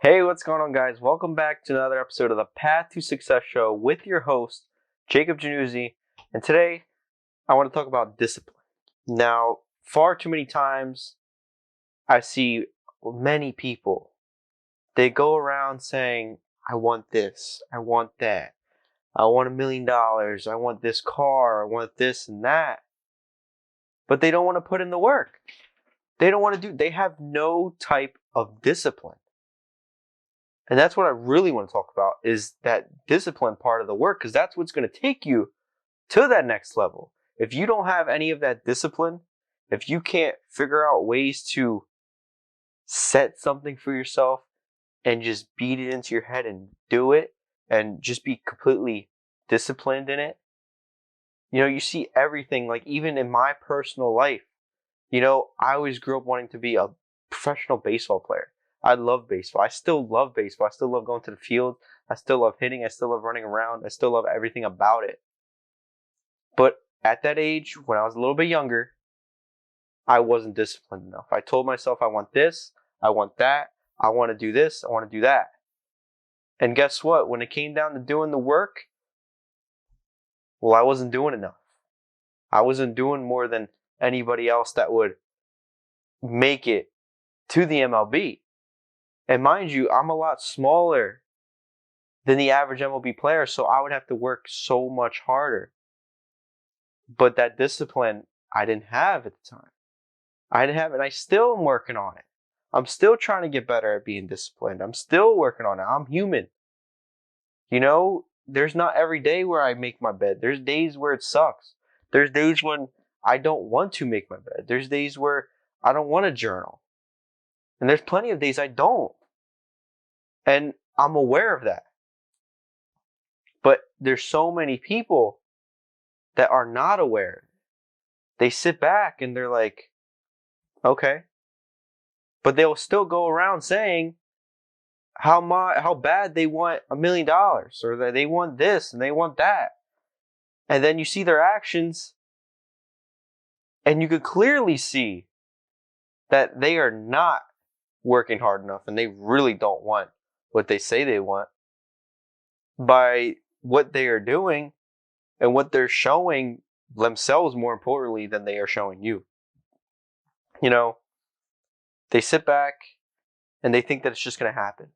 Hey, what's going on, guys? Welcome back to another episode of the Path to Success Show with your host, Jacob Jonuzi. And today, I want to talk about discipline. Now, far too many times, I see many people, they go around saying, I want this, I want that, I want $1 million, I want this car, I want this and that. But they don't want to put in the work. They have no type of discipline. And that's what I really want to talk about is that discipline part of the work, because that's what's going to take you to that next level. If you don't have any of that discipline, if you can't figure out ways to set something for yourself and just beat it into your head and do it and just be completely disciplined in it, you see everything, like even in my personal life, I always grew up wanting to be a professional baseball player. I love baseball. I still love baseball. I still love going to the field. I still love hitting. I still love running around. I still love everything about it. But at that age, when I was a little bit younger, I wasn't disciplined enough. I told myself, I want this, I want that, I want to do this, I want to do that. And guess what? When it came down to doing the work, well, I wasn't doing enough. I wasn't doing more than anybody else that would make it to the MLB. And mind you, I'm a lot smaller than the average MLB player, so I would have to work so much harder. But that discipline, I didn't have at the time. I didn't have it, and I still am working on it. I'm still trying to get better at being disciplined. I'm still working on it. I'm human. There's not every day where I make my bed. There's days where it sucks. There's days when I don't want to make my bed. There's days where I don't want to journal. And there's plenty of days I don't. And I'm aware of that. But there's so many people that are not aware. They sit back and they're like, okay. But they'll still go around saying how bad they want $1 million or that they want this and they want that. And then you see their actions and you can clearly see that they are not working hard enough and they really don't want what they say they want by what they are doing and what they're showing themselves, more importantly, than they are showing you. They sit back and they think that it's just going to happen.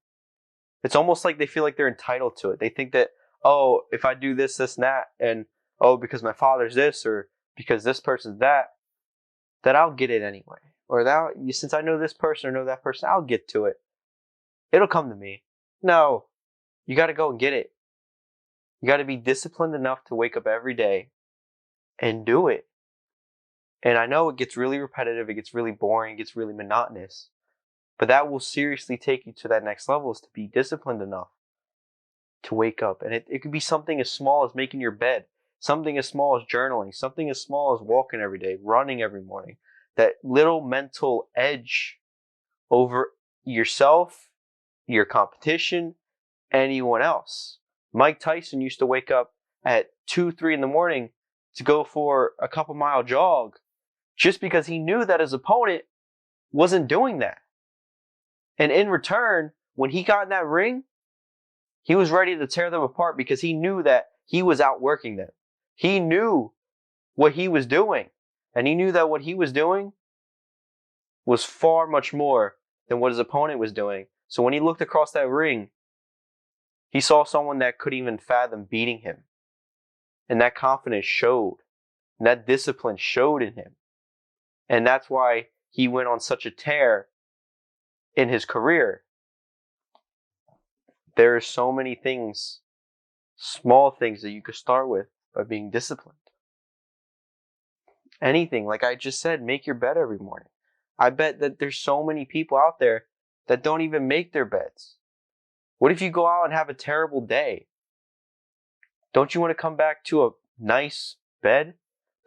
It's almost like they feel like they're entitled to it. They think that, oh, if I do this, this, and that, and oh, because my father's this or because this person's that I'll get it anyway. Or that since I know this person or know that person, I'll get to it. It'll come to me. No, you got to go and get it. You got to be disciplined enough to wake up every day and do it. And I know it gets really repetitive, it gets really boring, it gets really monotonous. But that will seriously take you to that next level, is to be disciplined enough to wake up. And it could be something as small as making your bed, something as small as journaling, something as small as walking every day, running every morning. That little mental edge over yourself, your competition, anyone else. Mike Tyson used to wake up at 2, 3 in the morning to go for a couple mile jog just because he knew that his opponent wasn't doing that. And in return, when he got in that ring, he was ready to tear them apart because he knew that he was outworking them. He knew what he was doing. And he knew that what he was doing was far much more than what his opponent was doing. So when he looked across that ring, he saw someone that couldn't even fathom beating him. And that confidence showed. And that discipline showed in him. And that's why he went on such a tear in his career. There are so many things, small things that you could start with by being disciplined. Anything, like I just said, make your bed every morning. I bet that there's so many people out there that don't even make their beds. What if you go out and have a terrible day? Don't you want to come back to a nice bed?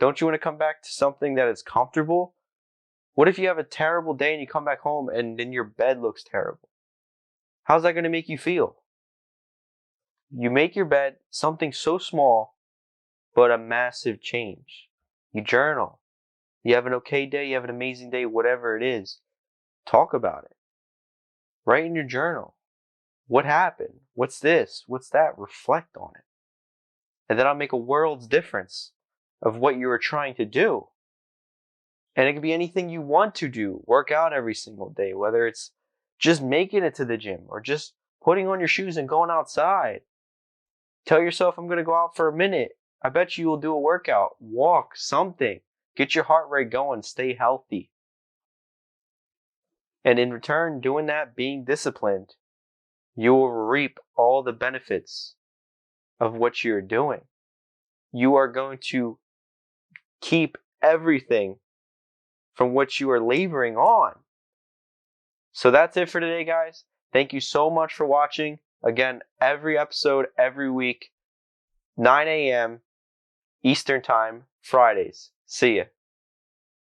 Don't you want to come back to something that is comfortable? What if you have a terrible day and you come back home and then your bed looks terrible? How's that going to make you feel? You make your bed something so small, but a massive change. You journal. You have an okay day, you have an amazing day, whatever it is. Talk about it. Write in your journal. What happened? What's this? What's that? Reflect on it. And then I'll make a world's difference of what you are trying to do. And it can be anything you want to do. Work out every single day, whether it's just making it to the gym or just putting on your shoes and going outside. Tell yourself, I'm going to go out for a minute. I bet you will do a workout, walk, something. Get your heart rate going, stay healthy. And in return, doing that, being disciplined, you will reap all the benefits of what you're doing. You are going to keep everything from what you are laboring on. So that's it for today, guys. Thank you so much for watching. Again, every episode, every week, 9 a.m. Eastern Time, Fridays. See ya.